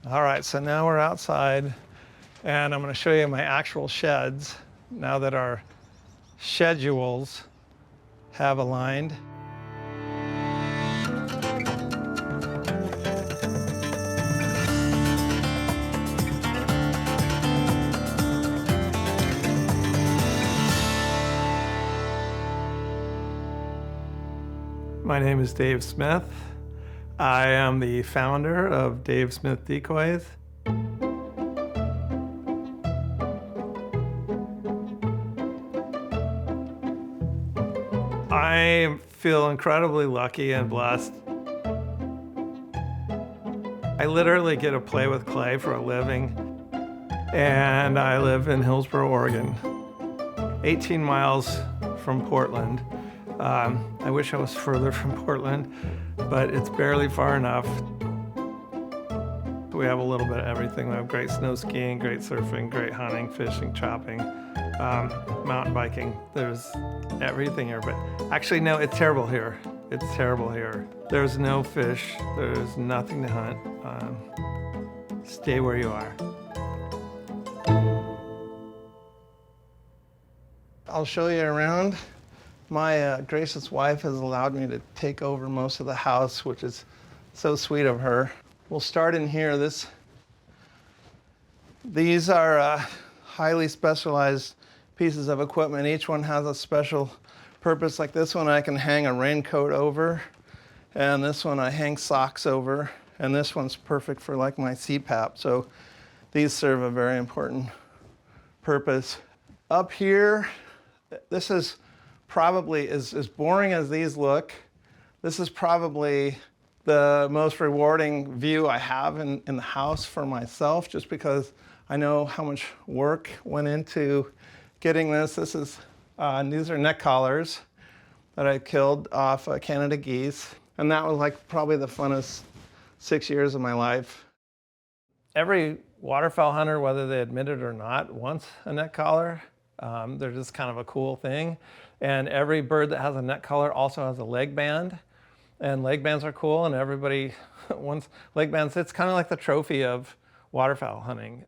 All right, so now we're outside and I'm going to show you my actual sheds now that our schedules have aligned. My name is Dave Smith. I am the founder of Dave Smith Decoys. I feel incredibly lucky and blessed. I literally get to play with clay for a living, and I live in Hillsboro, Oregon, 18 miles from Portland. I wish I was further from Portland, but it's barely far enough. We have a little bit of everything. We have great snow skiing, great surfing, great hunting, fishing, chopping, mountain biking. There's everything here, but actually no, it's terrible here. It's terrible here. There's no fish, there's nothing to hunt. Stay where you are. I'll show you around. My gracious wife has allowed me to take over most of the house, which is so sweet of her. We'll start in here. These are highly specialized pieces of equipment. Each one has a special purpose. Like this one I can hang a raincoat over, and this one I hang socks over, and this one's perfect for like my CPAP. So these serve a very important purpose. Up here, this is probably, as boring as these look, this is probably the most rewarding view I have in the house for myself, just because I know how much work went into getting this. These are neck collars that I killed off Canada geese, and that was like probably the funnest 6 years of my life. Every waterfowl hunter, whether they admit it or not, wants a neck collar. They're just kind of a cool thing. And every bird that has a neck collar also has a leg band. And leg bands are cool, and everybody wants leg bands. It's kind of like the trophy of waterfowl hunting.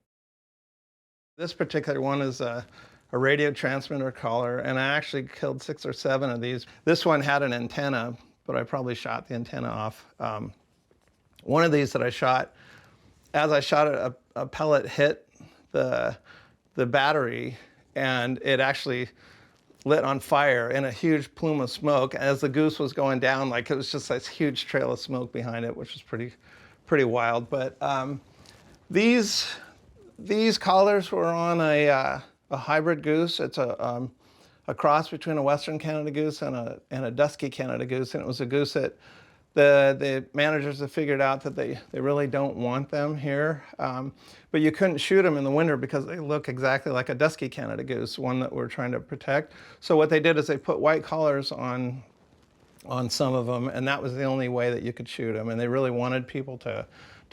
This particular one is a radio transmitter collar, and I actually killed 6 or 7 of these. This one had an antenna, but I probably shot the antenna off. One of these that I shot, as I shot it, a pellet hit the battery, and it actually lit on fire in a huge plume of smoke. As the goose was going down, like it was just this huge trail of smoke behind it, which was pretty wild. But these collars were on a hybrid goose. It's a cross between a Western Canada goose and a dusky Canada goose, and it was a goose that the managers have figured out that they really don't want them here. But you couldn't shoot them in the winter because they look exactly like a dusky Canada goose, one that we're trying to protect. So what they did is they put white collars on some of them, and that was the only way that you could shoot them. And they really wanted people to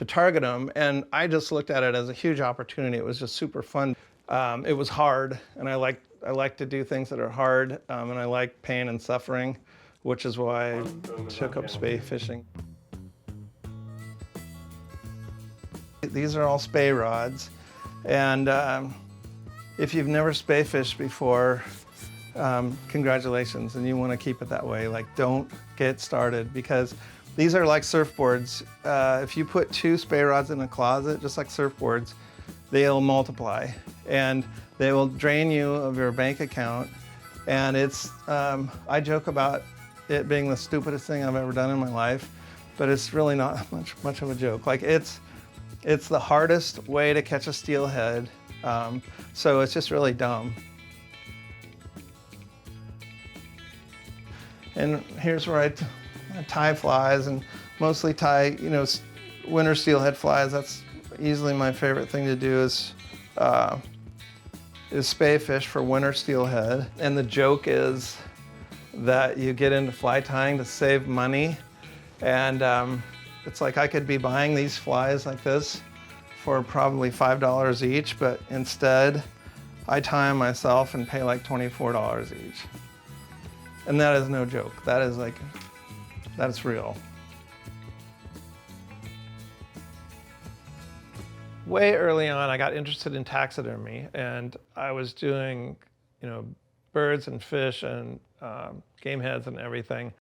target them. And I just looked at it as a huge opportunity. It was just super fun. It was hard, and I like to do things that are hard, and I like pain and suffering, which is why I took up spay fishing. These are all spay rods, and if you've never spay fished before, congratulations, and you want to keep it that way. Like, don't get started, because these are like surfboards. If you put 2 spay rods in a closet, just like surfboards, they'll multiply, and they will drain you of your bank account. And it's, I joke about it being the stupidest thing I've ever done in my life, but it's really not much of a joke. Like, it's the hardest way to catch a steelhead, so it's just really dumb. And here's where I tie flies, and mostly tie, winter steelhead flies. That's easily my favorite thing to do is spay fish for winter steelhead. And the joke is that you get into fly tying to save money, and it's like I could be buying these flies like this for probably $5 each, but instead I tie them myself and pay like $24 each. And that is no joke. That's real. Way early on, I got interested in taxidermy, and I was doing, birds and fish and game heads and everything.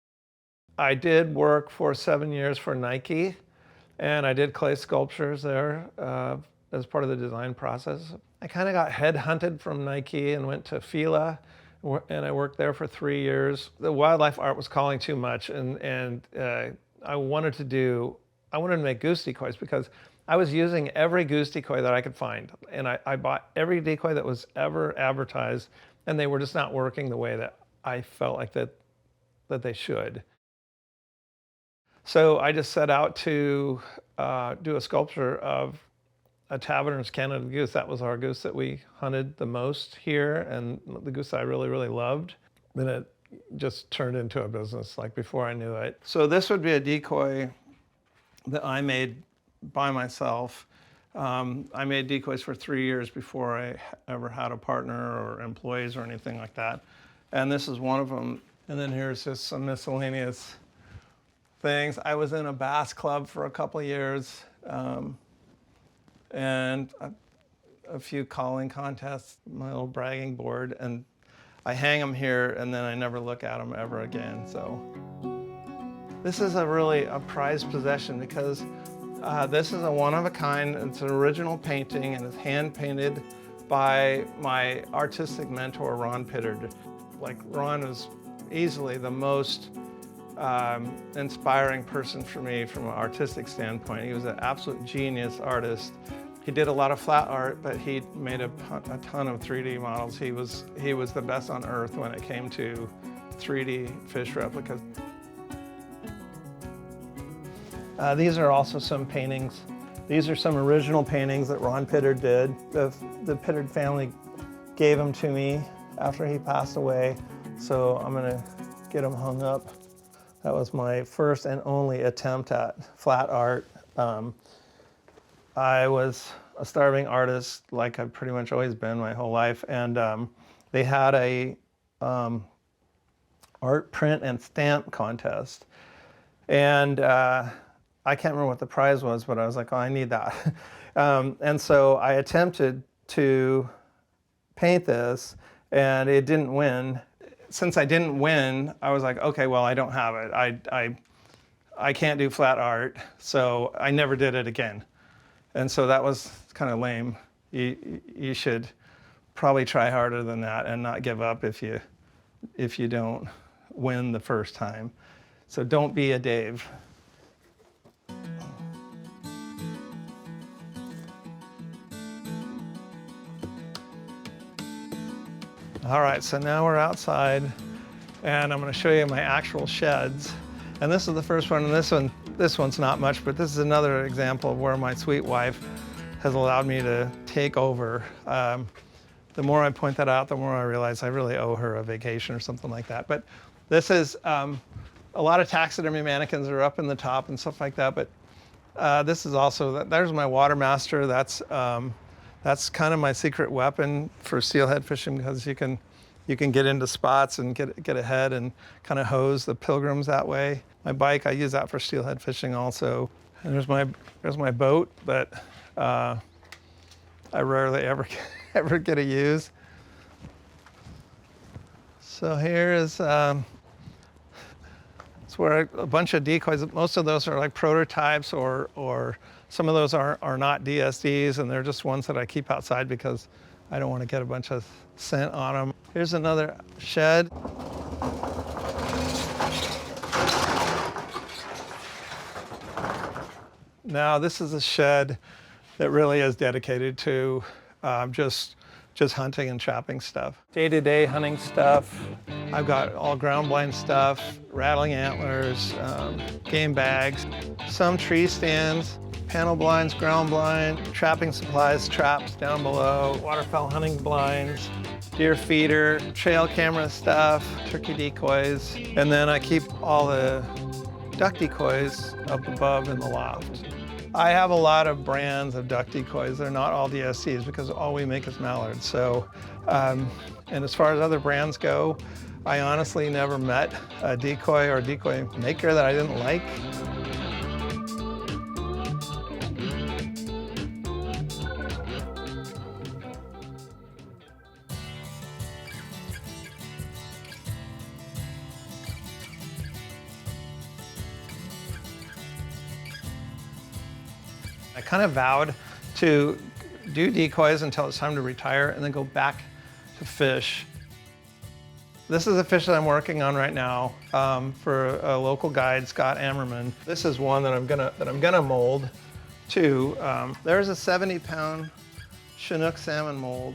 I did work for 7 years for Nike, and I did clay sculptures there as part of the design process. I kind of got headhunted from Nike and went to Fila, and I worked there for 3 years. The wildlife art was calling too much, and I wanted to make goose decoys because I was using every goose decoy that I could find. And I bought every decoy that was ever advertised, and they were just not working the way that I felt like that they should. So I just set out to do a sculpture of a Taverner's Canada goose. That was our goose that we hunted the most here, and the goose I really, really loved. Then it just turned into a business like before I knew it. So this would be a decoy that I made by myself. I made decoys for 3 years before I ever had a partner or employees or anything like that. And this is one of them. And then here's just some miscellaneous things. I was in a bass club for a couple of years, and a few calling contests, my little bragging board, and I hang them here and then I never look at them ever again. So this is a prized possession because this is a one-of-a-kind. It's an original painting and it's hand-painted by my artistic mentor, Ron Pittard. Like, Ron is easily the most inspiring person for me from an artistic standpoint. He was an absolute genius artist. He did a lot of flat art, but he made a ton of 3D models. He was the best on earth when it came to 3D fish replicas. These are also some paintings. These are some original paintings that Ron Pittard did. The Pittard family gave them to me after he passed away, so I'm gonna get them hung up. That was my first and only attempt at flat art. I was a starving artist, like I've pretty much always been my whole life, and they had a art print and stamp contest, and I can't remember what the prize was, but I was like, oh, I need that. And so I attempted to paint this, and it didn't win. Since I didn't win, I was like, okay, well, I don't have it. I can't do flat art, so I never did it again. And so that was kind of lame. You should probably try harder than that and not give up if you don't win the first time. So don't be a Dave. All right, so now we're outside, and I'm going to show you my actual sheds. And this is the first one, and this one's not much, but this is another example of where my sweet wife has allowed me to take over. The more I point that out, the more I realize I really owe her a vacation or something like that. But this is, a lot of taxidermy mannequins are up in the top and stuff like that, but this is also, there's my Watermaster. That's kind of my secret weapon for steelhead fishing, because you can get into spots and get ahead and kind of hose the pilgrims that way. My bike, I use that for steelhead fishing also. And there's my boat that I rarely ever get to use. So here is it's where a bunch of decoys. Most of those are like prototypes, or some of those are not DSDs, and they're just ones that I keep outside because I don't want to get a bunch of scent on them. Here's another shed. Now this is a shed that really is dedicated to just hunting and trapping stuff. Day-to-day hunting stuff. I've got all ground blind stuff, rattling antlers, game bags, some tree stands, panel blinds, ground blind, trapping supplies, traps down below, waterfowl hunting blinds, deer feeder, trail camera stuff, turkey decoys, and then I keep all the duck decoys up above in the loft. I have a lot of brands of duck decoys. They're not all DSCs because all we make is mallards. So, and as far as other brands go, I honestly never met a decoy or decoy maker that I didn't like. I kind of vowed to do decoys until it's time to retire and then go back to fish. This is a fish that I'm working on right now for a local guide, Scott Ammerman. This is one that I'm gonna mold too. There's a 70-pound Chinook salmon mold.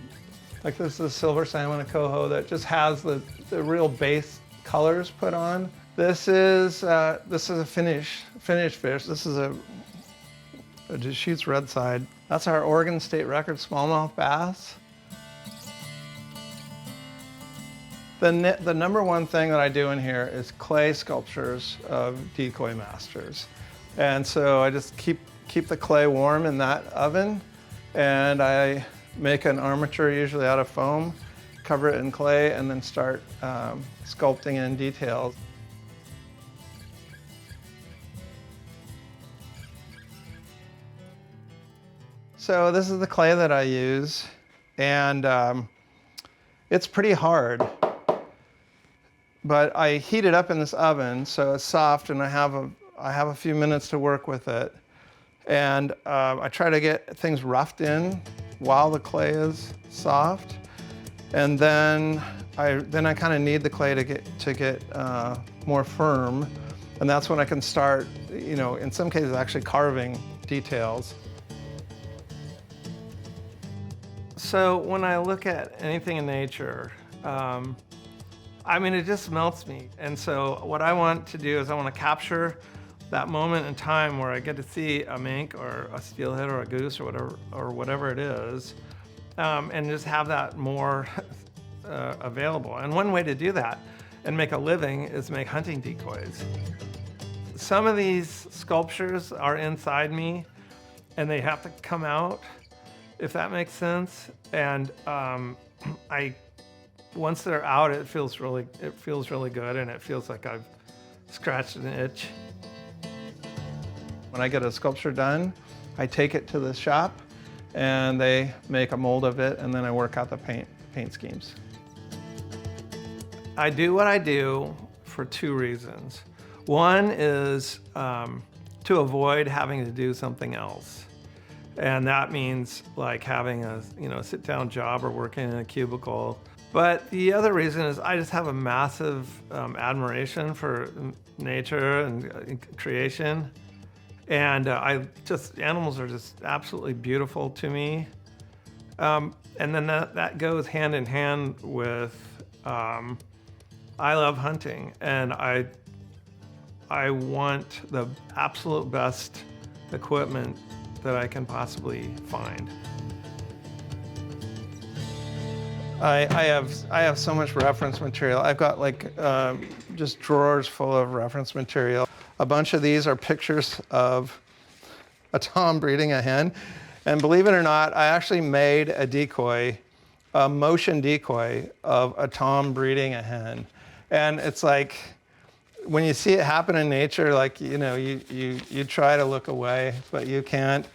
Like this is a silver salmon, a coho that just has the real base colors put on. This is a finished fish. This is a Deschutes red side. That's our Oregon State record smallmouth bass. The number one thing that I do in here is clay sculptures of decoy masters. And so I just keep the clay warm in that oven, and I make an armature usually out of foam, cover it in clay, and then start sculpting in details. So this is the clay that I use, and it's pretty hard, but I heat it up in this oven so it's soft, and I have a few minutes to work with it. And I try to get things roughed in while the clay is soft, and then I kind of knead the clay to get more firm, and that's when I can start, you know, in some cases actually carving details. So when I look at anything in nature, I mean, it just melts me. And so what I want to do is I want to capture that moment in time where I get to see a mink or a steelhead or a goose or whatever it is, and just have that more available. And one way to do that and make a living is make hunting decoys. Some of these sculptures are inside me and they have to come out, if that makes sense. And once they're out, it feels really good, and it feels like I've scratched an itch. When I get a sculpture done, I take it to the shop and they make a mold of it, and then I work out the paint schemes. I do what I do for two reasons. One is to avoid having to do something else. And that means like having a sit-down job or working in a cubicle. But the other reason is I just have a massive admiration for nature and creation. And animals are just absolutely beautiful to me. And then that goes hand in hand with, I love hunting, and I want the absolute best equipment that I can possibly find. I have so much reference material. I've got like just drawers full of reference material. A bunch of these are pictures of a tom breeding a hen. And believe it or not, I actually made a decoy, a motion decoy of a tom breeding a hen. And it's like, when you see it happen in nature, like, you know, you try to look away, but you can't.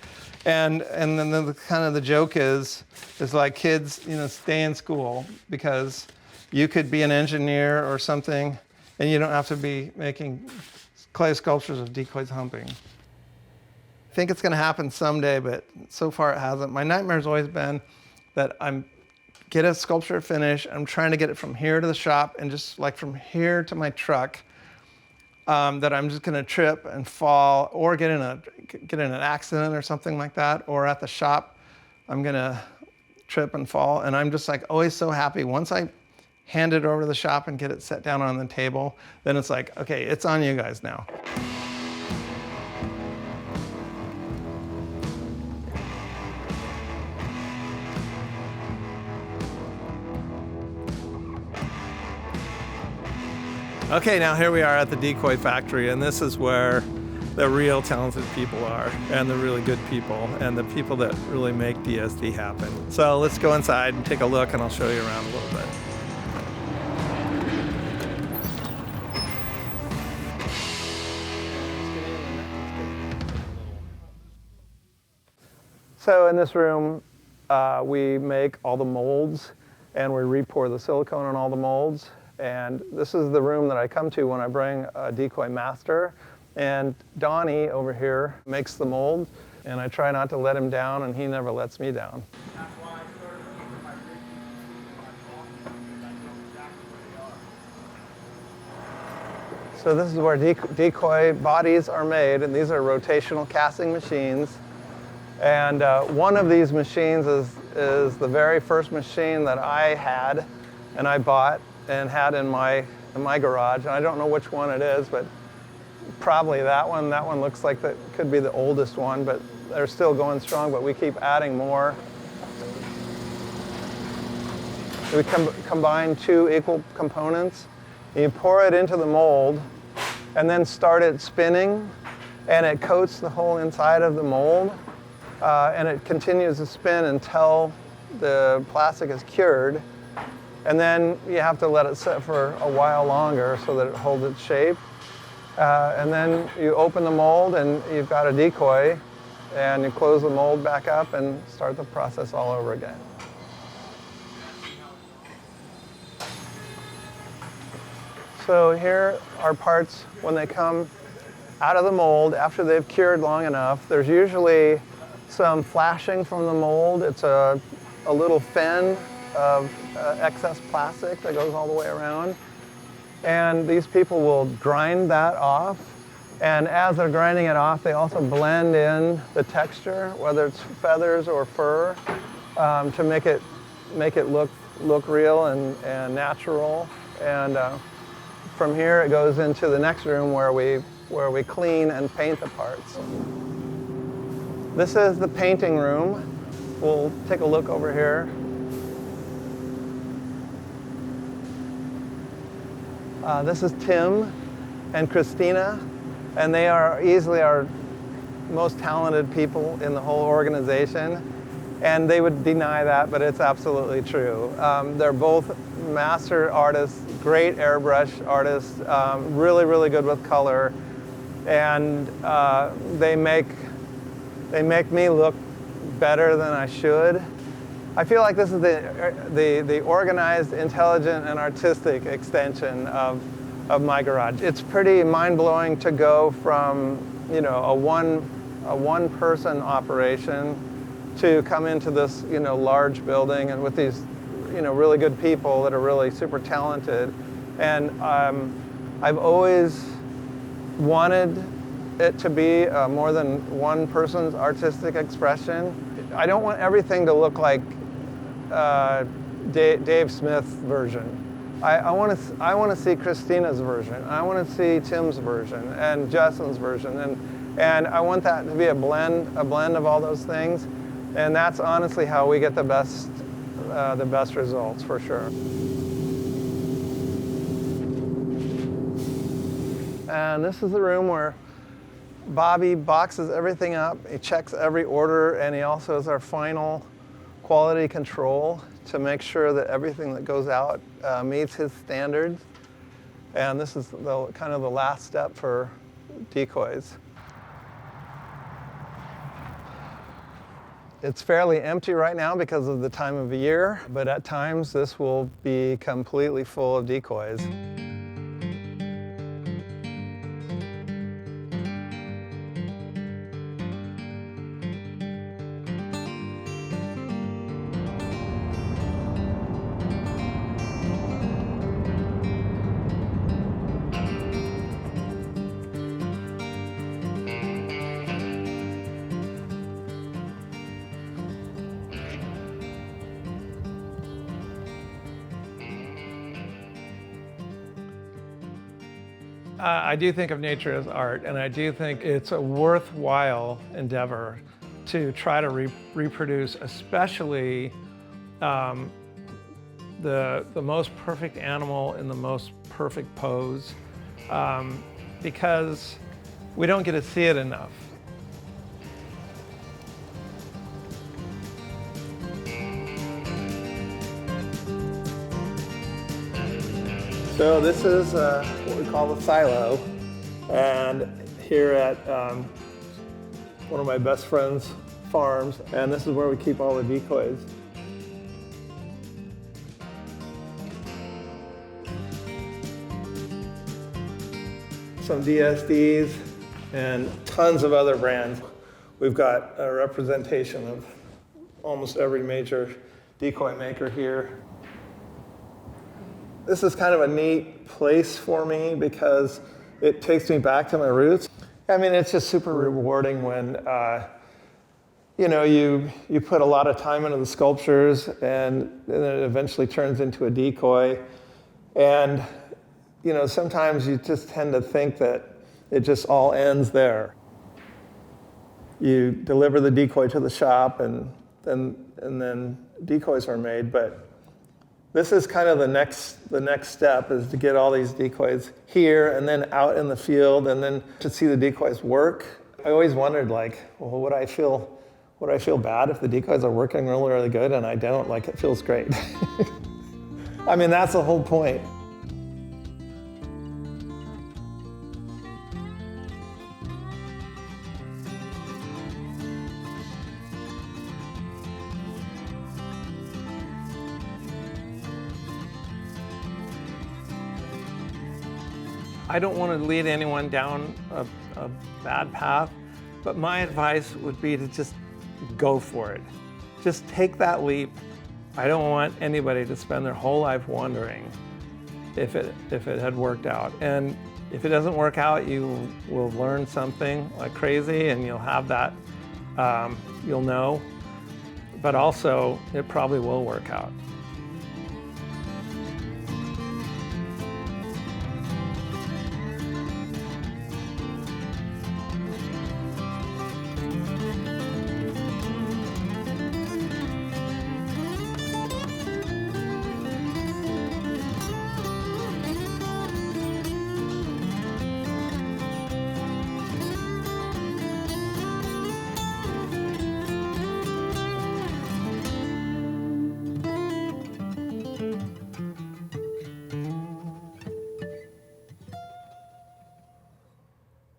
And then the joke is like, kids, you know, stay in school, because you could be an engineer or something, and you don't have to be making clay sculptures of decoys humping. I think it's going to happen someday, but so far it hasn't. My nightmare's always been that get a sculpture finished, I'm trying to get it from here to the shop, and just like from here to my truck, that I'm just going to trip and fall, or get in an accident or something like that, or at the shop I'm going to trip and fall. And I'm just like always so happy once I hand it over to the shop and get it set down on the table, then it's like, okay, it's on you guys now. Okay, now here we are at the Decoy factory, and this is where the real talented people are, and the really good people, and the people that really make DSD happen. So let's go inside and take a look, and I'll show you around a little bit. So in this room, we make all the molds, and we re-pour the silicone on all the molds. And this is the room that I come to when I bring a decoy master. And Donnie over here makes the mold. and I try not to let him down, and he never lets me down. That's why I started keeping my big pieces in my box, because I know exactly where they are. So this is where decoy bodies are made, and these are rotational casting machines. And one of these machines is the very first machine that I had, and I bought and had in my garage. And I don't know which one it is, but probably that one. That one looks like that could be the oldest one, but they're still going strong, but we keep adding more. We combine two equal components. You pour it into the mold and then start it spinning, and it coats the whole inside of the mold, and it continues to spin until the plastic is cured. And then you have to let it sit for a while longer so that it holds its shape. And then you open the mold and you've got a decoy, and you close the mold back up and start the process all over again. So here are parts when they come out of the mold after they've cured long enough. There's usually some flashing from the mold. It's a little fin of excess plastic that goes all the way around. And these people will grind that off. And as they're grinding it off, they also blend in the texture, whether it's feathers or fur, to make it look real and natural. And from here, it goes into the next room where we clean and paint the parts. This is the painting room. We'll take a look over here. This is Tim and Christina, and they are easily our most talented people in the whole organization. And they would deny that, but it's absolutely true. They're both master artists, great airbrush artists, really, really good with color. And they make me look better than I should. I feel like this is the organized, intelligent, and artistic extension of my garage. It's pretty mind-blowing to go from, you know, a one-person operation to come into this, you know, large building and with these, you know, really good people that are really super talented. And I've always wanted it to be more than one person's artistic expression. I don't want everything to look like Dave Smith's version. I want to see Christina's version. I want to see Tim's version and Justin's version, and I want that to be a blend of all those things. And that's honestly how we get the best results, for sure. And this is the room where Bobby boxes everything up. He checks every order, and he also is our final quality control to make sure that everything that goes out meets his standards. And this is kind of the last step for decoys. It's fairly empty right now because of the time of the year, but at times this will be completely full of decoys. I do think of nature as art, and I do think it's a worthwhile endeavor to try to reproduce, especially the most perfect animal in the most perfect pose, because we don't get to see it enough. So this is what we call the silo, and here at one of my best friend's farms, and this is where we keep all the decoys. Some DSDs and tons of other brands. We've got a representation of almost every major decoy maker here. This is kind of a neat place for me because it takes me back to my roots. I mean, it's just super rewarding when you put a lot of time into the sculptures and then it eventually turns into a decoy. And sometimes you just tend to think that it just all ends there. You deliver the decoy to the shop and then decoys are made, but this is kind of the next step, is to get all these decoys here and then out in the field and then to see the decoys work. I always wondered, like, well, would I feel bad if the decoys are working really, really good? And I don't. Like, it feels great. I mean, that's the whole point. I don't want to lead anyone down a bad path, but my advice would be to just go for it. Just take that leap. I don't want anybody to spend their whole life wondering if it had worked out. And if it doesn't work out, you will learn something like crazy and you'll have that, you'll know. But also, it probably will work out.